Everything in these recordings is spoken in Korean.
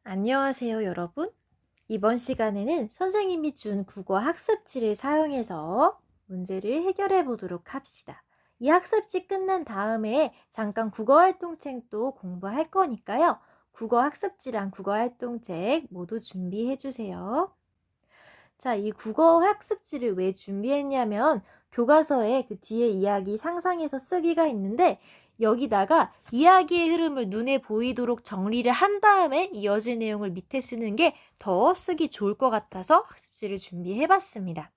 안녕하세요, 여러분. 이번 시간에는 선생님이 준 국어 학습지를 사용해서 문제를 해결해 보도록 합시다. 이 학습지 끝난 다음에 잠깐 국어 활동책도 공부할 거니까요. 국어 학습지랑 국어 활동책 모두 준비해 주세요. 자, 이 국어 학습지를 왜 준비했냐면 교과서에 그 뒤에 이야기 상상해서 쓰기가 있는데 여기다가 이야기의 흐름을 눈에 보이도록 정리를 한 다음에 이어질 내용을 밑에 쓰는 게 더 쓰기 좋을 것 같아서 학습지를 준비해 봤습니다.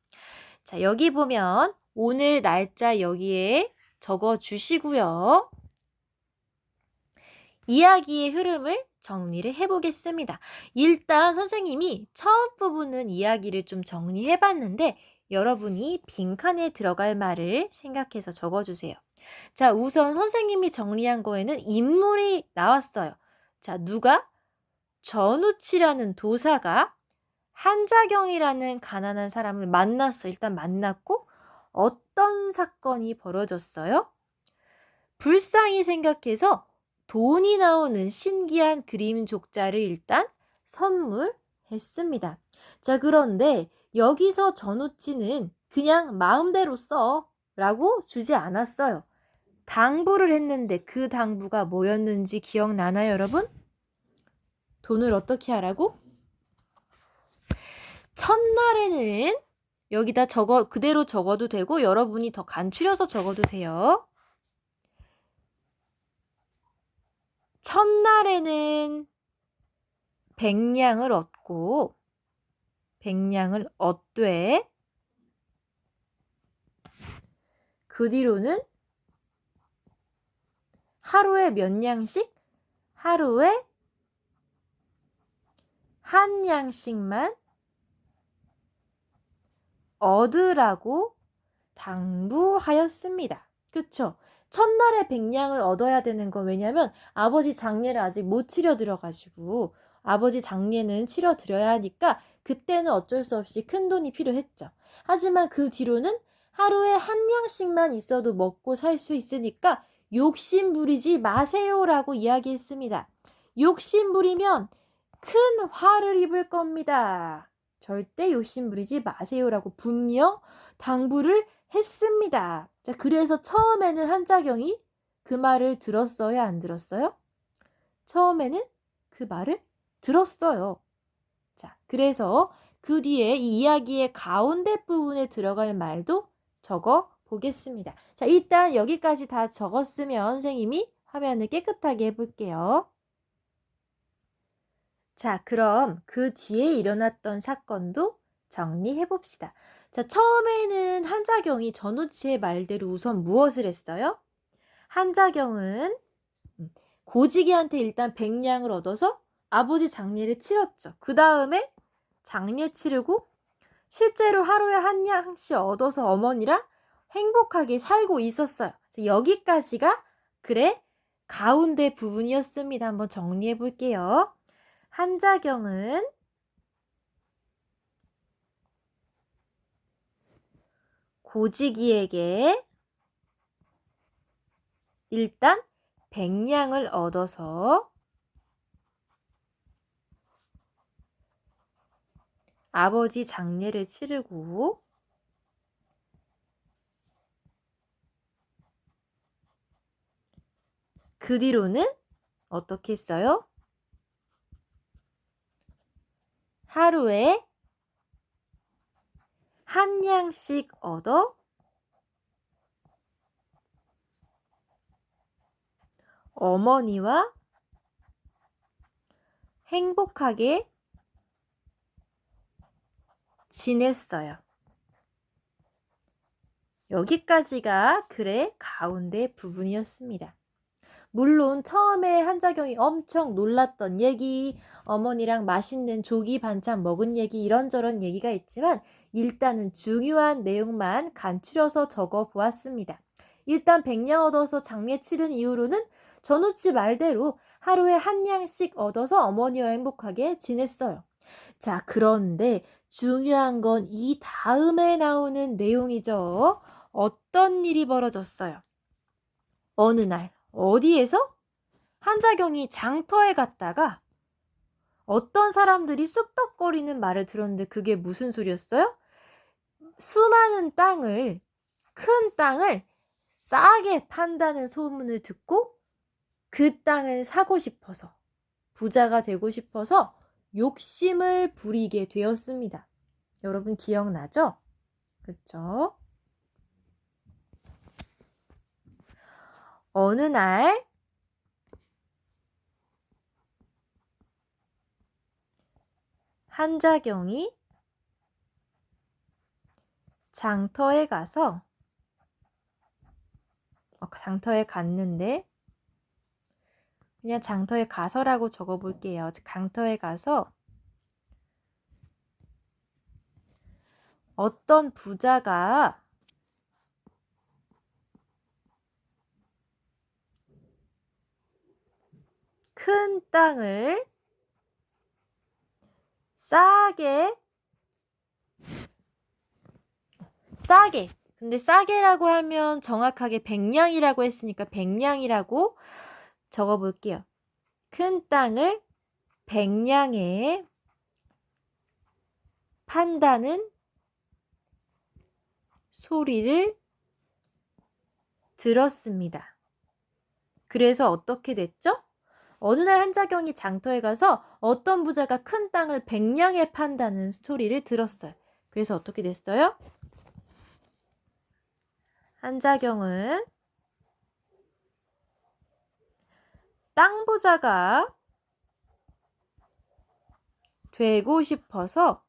자, 여기 보면 오늘 날짜 여기에 적어 주시고요. 이야기의 흐름을 정리를 해보겠습니다. 일단 선생님이 처음 부분은 이야기를 좀 정리해 봤는데 여러분이 빈칸에 들어갈 말을 생각해서 적어주세요. 자, 우선 선생님이 정리한 거에는 인물이 나왔어요. 자, 누가? 전우치라는 도사가 한자경이라는 가난한 사람을 만났어. 일단 만났고 어떤 사건이 벌어졌어요? 불쌍히 생각해서 돈이 나오는 신기한 그림 족자를 일단 선물했습니다. 자, 그런데 여기서 전우치는 그냥 마음대로 써 라고 주지 않았어요. 당부를 했는데 그 당부가 뭐였는지 기억나나요, 여러분? 돈을 어떻게 하라고? 첫날에는 여기다 그대로 적어도 되고 여러분이 더 간추려서 적어도 돼요. 첫날에는 백냥을 얻되 그 뒤로는 하루에 몇 냥씩? 하루에 한 냥씩만 얻으라고 당부하였습니다. 그쵸? 첫날에 백냥을 얻어야 되는 건 왜냐면 아버지 장례를 아직 못 치러 들어가지고 아버지 장례는 치러 드려야 하니까 그때는 어쩔 수 없이 큰 돈이 필요했죠. 하지만 그 뒤로는 하루에 한 냥씩만 있어도 먹고 살 수 있으니까 욕심 부리지 마세요라고 이야기했습니다. 욕심 부리면 큰 화를 입을 겁니다. 절대 욕심 부리지 마세요라고 분명 당부를 했습니다. 자, 그래서 처음에는 한자경이 그 말을 들었어요, 안 들었어요? 처음에는 그 말을 들었어요. 자, 그래서 그 뒤에 이 이야기의 가운데 부분에 들어갈 말도 적어 보겠습니다. 자, 일단 여기까지 다 적었으면 선생님이 화면을 깨끗하게 해볼게요. 자, 그럼 그 뒤에 일어났던 사건도 정리해 봅시다. 자, 처음에는 한자경이 전우치의 말대로 우선 무엇을 했어요? 한자경은 고지기한테 일단 백냥을 얻어서 아버지 장례를 치렀죠. 그 다음에 장례 치르고 실제로 하루에 한 냥씩 얻어서 어머니랑 행복하게 살고 있었어요. 여기까지가 그래 가운데 부분이었습니다. 한번 정리해 볼게요. 한자경은 고지기에게 일단 백냥을 얻어서 아버지 장례를 치르고 그 뒤로는 어떻게 했어요? 하루에 한 냥씩 얻어 어머니와 행복하게 지냈어요. 여기까지가 글의 가운데 부분이었습니다. 물론 처음에 한자경이 엄청 놀랐던 얘기, 어머니랑 맛있는 조기 반찬 먹은 얘기 이런저런 얘기가 있지만 일단은 중요한 내용만 간추려서 적어 보았습니다. 일단 백냥 얻어서 장례 치른 이후로는 전우치 말대로 하루에 한 냥씩 얻어서 어머니와 행복하게 지냈어요. 자, 그런데 중요한 건 이 다음에 나오는 내용이죠. 어떤 일이 벌어졌어요? 어느 날 어디에서? 한자경이 장터에 갔다가 어떤 사람들이 쑥덕거리는 말을 들었는데 그게 무슨 소리였어요? 수많은 땅을, 큰 땅을 싸게 판다는 소문을 듣고 그 땅을 사고 싶어서, 부자가 되고 싶어서 욕심을 부리게 되었습니다. 여러분 기억나죠? 그쵸? 어느 날 한자경이 장터에 갔는데, 그냥 장터에 가서라고 적어볼게요. 장터에 가서 어떤 부자가 큰 땅을 싸게, 근데 싸게라고 하면 정확하게 백냥이라고 했으니까 백냥이라고 적어볼게요. 큰 땅을 백냥에 판다는 소리를 들었습니다. 그래서 어떻게 됐죠? 어느 날 한자경이 장터에 가서 어떤 부자가 큰 땅을 백냥에 판다는 소리를 들었어요. 그래서 어떻게 됐어요? 한자경은 땅 부자가 되고 싶어서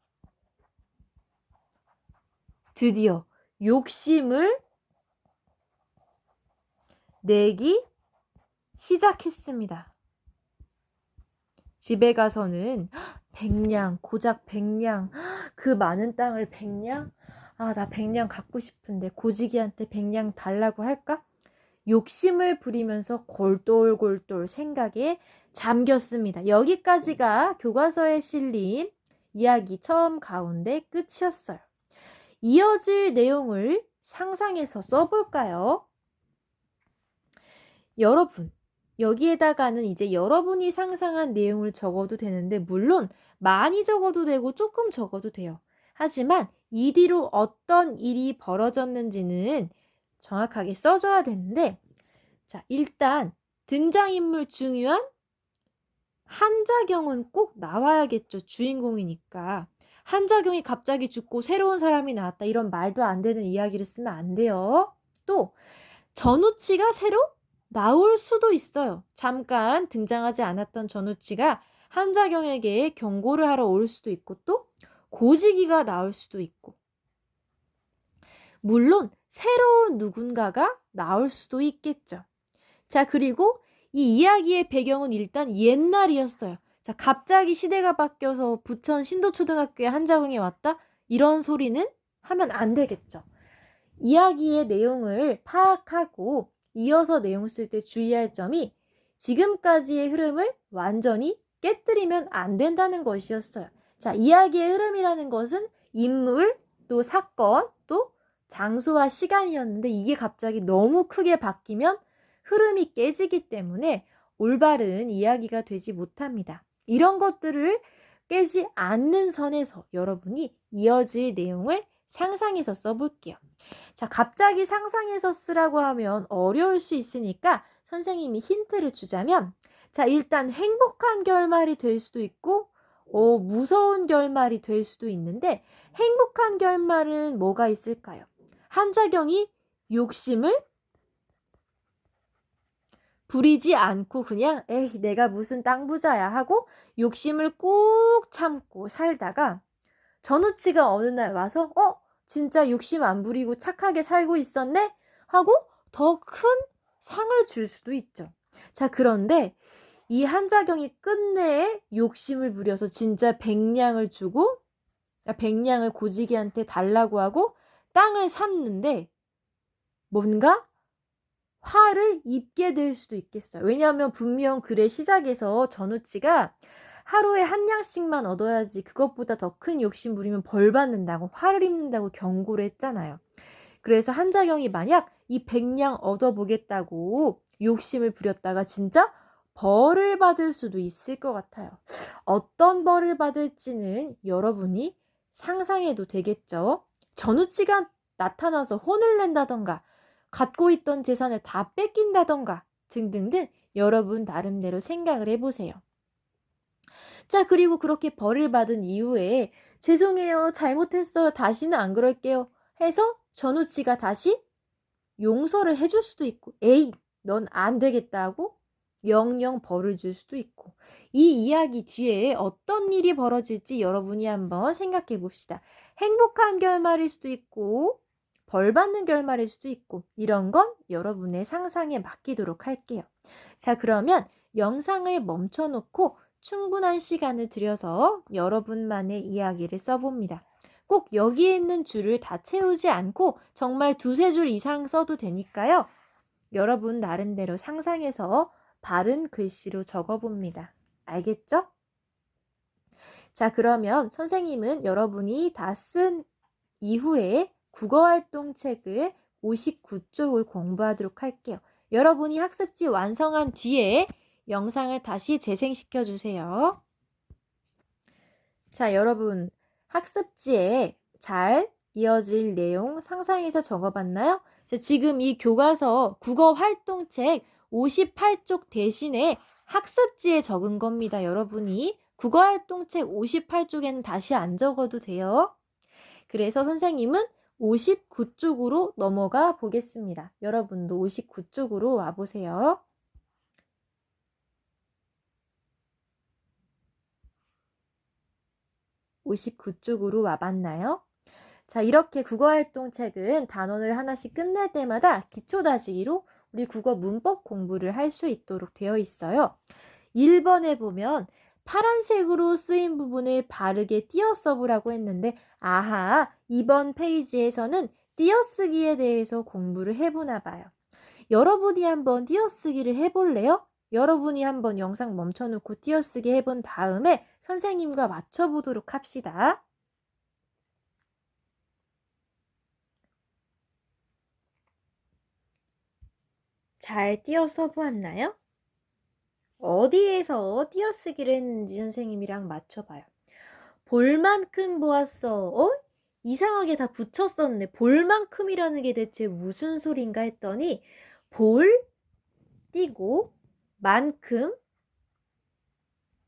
드디어 욕심을 내기 시작했습니다. 집에 가서는 백냥, 고작 백냥, 그 많은 땅을 백냥? 아, 나 백냥 갖고 싶은데 고지기한테 백냥 달라고 할까? 욕심을 부리면서 골똘골똘 생각에 잠겼습니다. 여기까지가 교과서에 실린 이야기 처음 가운데 끝이었어요. 이어질 내용을 상상해서 써볼까요? 여러분, 여기에다가는 이제 여러분이 상상한 내용을 적어도 되는데, 물론 많이 적어도 되고 조금 적어도 돼요. 하지만 이 뒤로 어떤 일이 벌어졌는지는 정확하게 써줘야 되는데, 자, 일단 등장인물 중요한 한자경은 꼭 나와야겠죠. 주인공이니까. 한자경이 갑자기 죽고 새로운 사람이 나왔다, 이런 말도 안 되는 이야기를 쓰면 안 돼요. 또 전우치가 새로 나올 수도 있어요. 잠깐 등장하지 않았던 전우치가 한자경에게 경고를 하러 올 수도 있고, 또 고지기가 나올 수도 있고, 물론 새로운 누군가가 나올 수도 있겠죠. 자, 그리고 이 이야기의 배경은 일단 옛날이었어요. 자, 갑자기 시대가 바뀌어서 부천 신도초등학교에 한자경이 왔다? 이런 소리는 하면 안 되겠죠. 이야기의 내용을 파악하고 이어서 내용 쓸 때 주의할 점이 지금까지의 흐름을 완전히 깨뜨리면 안 된다는 것이었어요. 자, 이야기의 흐름이라는 것은 인물, 또 사건, 또 장소와 시간이었는데, 이게 갑자기 너무 크게 바뀌면 흐름이 깨지기 때문에 올바른 이야기가 되지 못합니다. 이런 것들을 깨지 않는 선에서 여러분이 이어질 내용을 상상해서 써볼게요. 자, 갑자기 상상해서 쓰라고 하면 어려울 수 있으니까 선생님이 힌트를 주자면, 자, 일단 행복한 결말이 될 수도 있고, 무서운 결말이 될 수도 있는데, 행복한 결말은 뭐가 있을까요? 한자경이 욕심을 부리지 않고 그냥 에이, 내가 무슨 땅 부자야 하고 욕심을 꾹 참고 살다가 전우치가 어느 날 와서 진짜 욕심 안 부리고 착하게 살고 있었네? 하고 더 큰 상을 줄 수도 있죠. 자, 그런데 이 한자경이 끝내에 욕심을 부려서 진짜 백냥을 주고, 백냥을 고지기한테 달라고 하고 땅을 샀는데 뭔가 화를 입게 될 수도 있겠어요. 왜냐하면 분명 글의 시작에서 전우치가 하루에 한 냥씩만 얻어야지 그것보다 더 큰 욕심 부리면 벌 받는다고, 화를 입는다고 경고를 했잖아요. 그래서 한자경이 만약 이 백냥 얻어보겠다고 욕심을 부렸다가 진짜 벌을 받을 수도 있을 것 같아요. 어떤 벌을 받을지는 여러분이 상상해도 되겠죠. 전우치가 나타나서 혼을 낸다던가 갖고 있던 재산을 다 뺏긴다던가 등등등 여러분 나름대로 생각을 해보세요. 자, 그리고 그렇게 벌을 받은 이후에 죄송해요, 잘못했어요, 다시는 안 그럴게요 해서 전우치가 다시 용서를 해줄 수도 있고, 에이, 넌 안 되겠다고 영영 벌을 줄 수도 있고, 이 이야기 뒤에 어떤 일이 벌어질지 여러분이 한번 생각해 봅시다. 행복한 결말일 수도 있고 벌 받는 결말일 수도 있고, 이런 건 여러분의 상상에 맡기도록 할게요. 자, 그러면 영상을 멈춰놓고 충분한 시간을 들여서 여러분만의 이야기를 써봅니다. 꼭 여기에 있는 줄을 다 채우지 않고 정말 2-3줄 이상 써도 되니까요. 여러분 나름대로 상상해서 바른 글씨로 적어봅니다. 알겠죠? 자, 그러면 선생님은 여러분이 다 쓴 이후에 국어활동책을 59쪽을 공부하도록 할게요. 여러분이 학습지 완성한 뒤에 영상을 다시 재생시켜 주세요. 자, 여러분 학습지에 잘 이어질 내용 상상해서 적어봤나요? 자, 지금 이 교과서 국어활동책 58쪽 대신에 학습지에 적은 겁니다. 여러분이 국어활동책 58쪽에는 다시 안 적어도 돼요. 그래서 선생님은 59쪽으로 넘어가 보겠습니다. 여러분도 59쪽으로 와보세요. (59쪽으로) 와봤나요? 자, 이렇게 국어활동책은 단원을 하나씩 끝날 때마다 기초다지기로 우리 국어 문법 공부를 할 수 있도록 되어 있어요. 1번에 보면 파란색으로 쓰인 부분을 바르게 띄어써 보라고 했는데, 아하, 이번 페이지에서는 띄어쓰기에 대해서 공부를 해보나 봐요. 여러분이 한번 띄어쓰기를 해볼래요? 여러분이 한번 영상 멈춰놓고 띄어쓰기 해본 다음에 선생님과 맞춰보도록 합시다. 잘 띄어써 보았나요? 어디에서 띄어쓰기를 했는지 선생님이랑 맞춰봐요. 볼만큼 보았어. 이상하게 다 붙였었네. 볼만큼이라는 게 대체 무슨 소린가 했더니 볼 띄고 만큼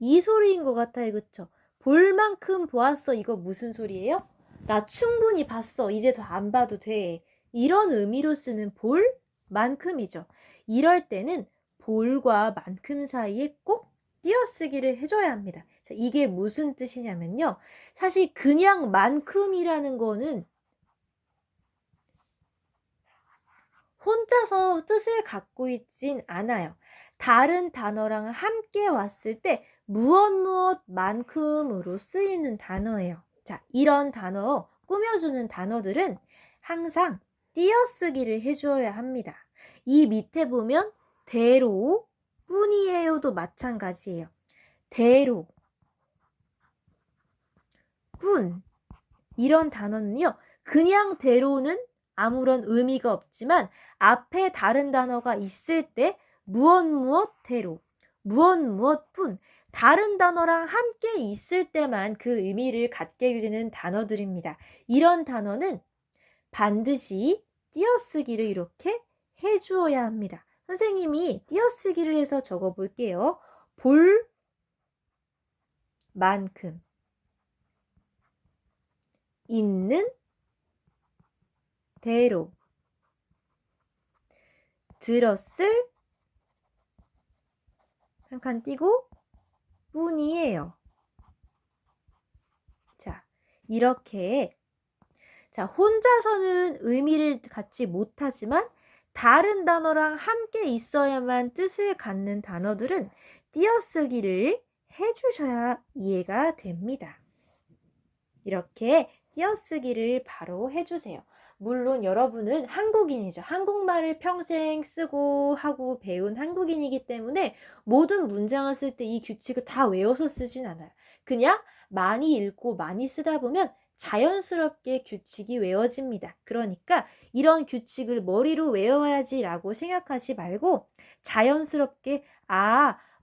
이 소리인 것 같아요. 그쵸? 볼만큼 보았어. 이거 무슨 소리예요? 나 충분히 봤어. 이제 더 안 봐도 돼. 이런 의미로 쓰는 볼만큼이죠. 이럴 때는 볼과 만큼 사이에 꼭 띄어쓰기를 해줘야 합니다. 자, 이게 무슨 뜻이냐면요. 사실 그냥 만큼이라는 거는 혼자서 뜻을 갖고 있진 않아요. 다른 단어랑 함께 왔을 때 무엇만큼으로 쓰이는 단어예요. 자, 이런 단어, 꾸며주는 단어들은 항상 띄어쓰기를 해줘야 합니다. 이 밑에 보면 대로, 뿐이에요도 마찬가지예요. 대로, 뿐, 이런 단어는요, 그냥 대로는 아무런 의미가 없지만 앞에 다른 단어가 있을 때 무엇 대로, 무엇 뿐, 다른 단어랑 함께 있을 때만 그 의미를 갖게 되는 단어들입니다. 이런 단어는 반드시 띄어쓰기를 이렇게 해주어야 합니다. 선생님이 띄어쓰기를 해서 적어볼게요. 볼 만큼 있는 대로 들었을 한 칸 띄고 뿐이에요. 자, 이렇게 혼자서는 의미를 갖지 못하지만 다른 단어랑 함께 있어야만 뜻을 갖는 단어들은 띄어쓰기를 해주셔야 이해가 됩니다. 이렇게 띄어쓰기를 바로 해주세요. 물론 여러분은 한국인이죠. 한국말을 평생 쓰고 하고 배운 한국인이기 때문에 모든 문장을 쓸 때 이 규칙을 다 외워서 쓰진 않아요. 그냥 많이 읽고 많이 쓰다 보면 자연스럽게 규칙이 외워집니다. 그러니까 이런 규칙을 머리로 외워야지라고 생각하지 말고 자연스럽게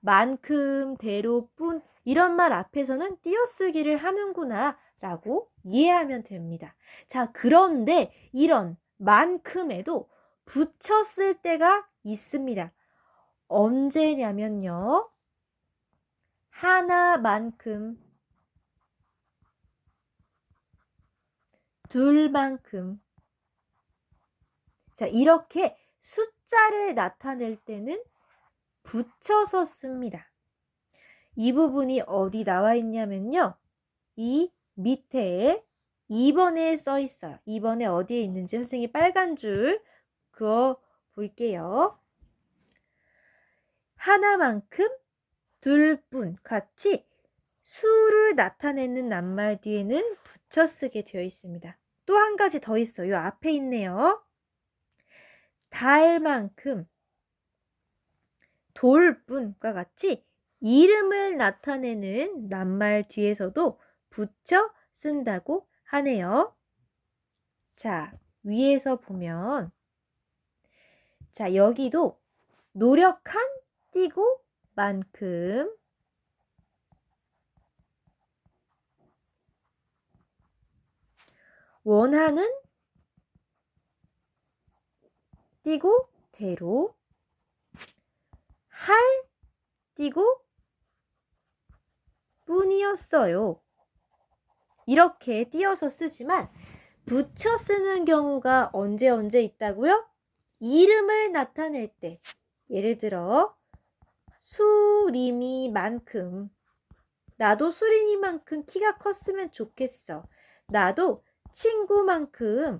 만큼, 대로, 뿐 이런 말 앞에서는 띄어쓰기를 하는구나 라고 이해하면 됩니다. 자, 그런데 이런 만큼에도 붙였을 때가 있습니다. 언제냐면요. 하나만큼, 둘만큼. 자, 이렇게 숫자를 나타낼 때는 붙여서 씁니다. 이 부분이 어디 나와 있냐면요. 이 밑에 2번에 써 있어요. 2번에 어디에 있는지 선생님이 빨간 줄 그어 볼게요. 하나만큼, 둘뿐 같이 수를 나타내는 낱말 뒤에는 붙여 쓰게 되어 있습니다. 또 한 가지 더 있어요. 요 앞에 있네요. 달만큼, 돌뿐과 같이 이름을 나타내는 낱말 뒤에서도 붙여 쓴다고 하네요. 자, 위에서 보면 자, 여기도 노력한 띄고 만큼, 원하는 띄고 대로, 할 띄고 뿐이었어요. 이렇게 띄어서 쓰지만 붙여 쓰는 경우가 언제 있다고요? 이름을 나타낼 때. 예를 들어 수림이만큼, 나도 수림이만큼 키가 컸으면 좋겠어. 나도 친구만큼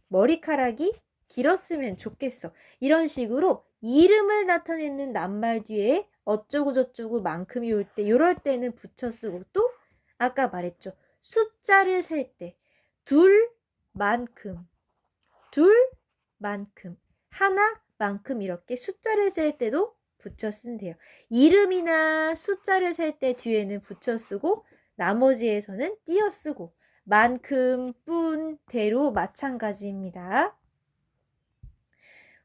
머리카락이 길었으면 좋겠어. 이런 식으로 이름을 나타내는 낱말 뒤에 어쩌고 저쩌고 만큼이 올 때, 이럴 때는 붙여 쓰고, 또 아까 말했죠. 숫자를 셀 때 둘만큼, 둘만큼, 하나만큼 이렇게 숫자를 셀 때도 붙여 쓴대요. 이름이나 숫자를 셀 때 뒤에는 붙여 쓰고 나머지에서는 띄어 쓰고, 만큼, 뿐, 대로 마찬가지입니다.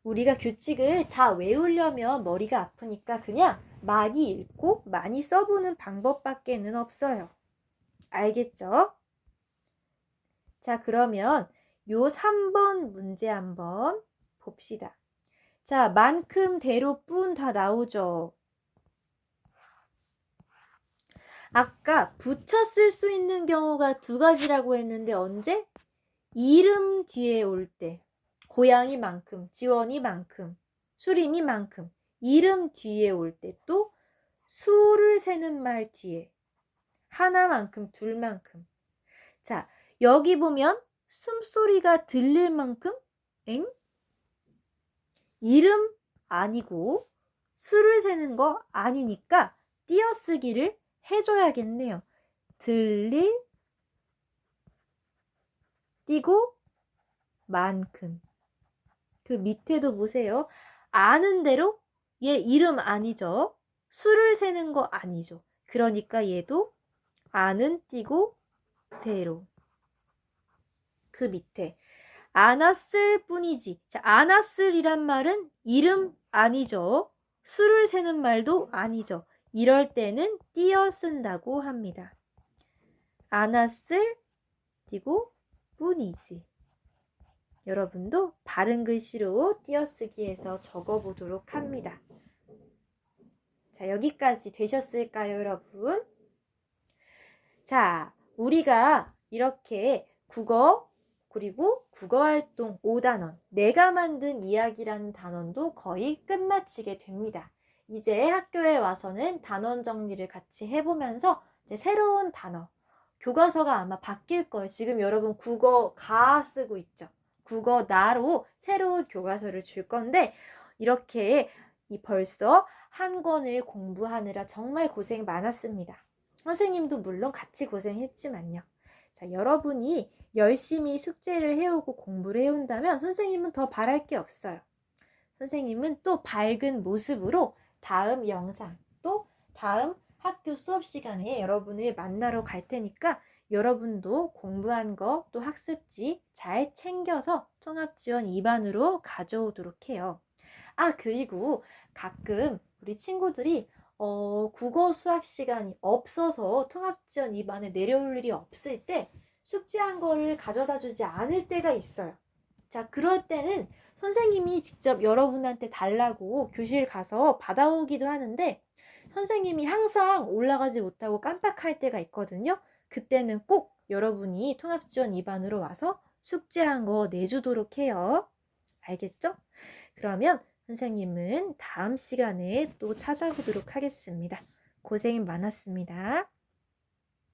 우리가 규칙을 다 외우려면 머리가 아프니까 그냥 많이 읽고 많이 써보는 방법밖에는 없어요. 알겠죠? 자, 그러면 요 3번 문제 한번 봅시다. 자, 만큼, 대로, 뿐 다 나오죠? 아까 붙여 쓸 수 있는 경우가 두 가지라고 했는데 언제? 이름 뒤에 올 때. 고양이만큼, 지원이만큼, 수림이만큼. 이름 뒤에 올 때, 또 수를 세는 말 뒤에. 하나만큼, 둘만큼. 자, 여기 보면 숨소리가 들릴 만큼, 엥? 이름 아니고 수를 세는 거 아니니까 띄어쓰기를 해줘야겠네요. 들릴, 띄고, 만큼. 그 밑에도 보세요. 아는 대로 얘 이름 아니죠. 수를 세는 거 아니죠. 그러니까 얘도 아는 띄고 대로. 그 밑에 안았을 뿐이지. 자, 안았을이란 말은 이름 아니죠. 수를 세는 말도 아니죠. 이럴 때는 띄어 쓴다고 합니다. 안았을 띄고 뿐이지. 여러분도 바른 글씨로 띄어쓰기해서 적어보도록 합니다. 자, 여기까지 되셨을까요, 여러분? 자, 우리가 이렇게 국어 그리고 국어활동 5단원, 내가 만든 이야기라는 단원도 거의 끝마치게 됩니다. 이제 학교에 와서는 단원 정리를 같이 해보면서 이제 새로운 단어, 교과서가 아마 바뀔 거예요. 지금 여러분 국어 가 쓰고 있죠. 국어 나로 새로운 교과서를 줄 건데 이렇게 벌써 한 권을 공부하느라 정말 고생 많았습니다. 선생님도 물론 같이 고생했지만요. 자, 여러분이 열심히 숙제를 해오고 공부를 해온다면 선생님은 더 바랄 게 없어요. 선생님은 또 밝은 모습으로 다음 영상, 또 다음 학교 수업 시간에 여러분을 만나러 갈 테니까 여러분도 공부한 거 또 학습지 잘 챙겨서 통합지원 2반으로 가져오도록 해요. 아, 그리고 가끔 우리 친구들이 국어 수학 시간이 없어서 통합지원 2반에 내려올 일이 없을 때 숙제한 거를 가져다 주지 않을 때가 있어요. 자, 그럴 때는 선생님이 직접 여러분한테 달라고 교실 가서 받아오기도 하는데 선생님이 항상 올라가지 못하고 깜빡할 때가 있거든요. 그때는 꼭 여러분이 통합지원 2반으로 와서 숙제한 거 내주도록 해요. 알겠죠? 그러면 선생님은 다음 시간에 또 찾아보도록 하겠습니다. 고생 많았습니다.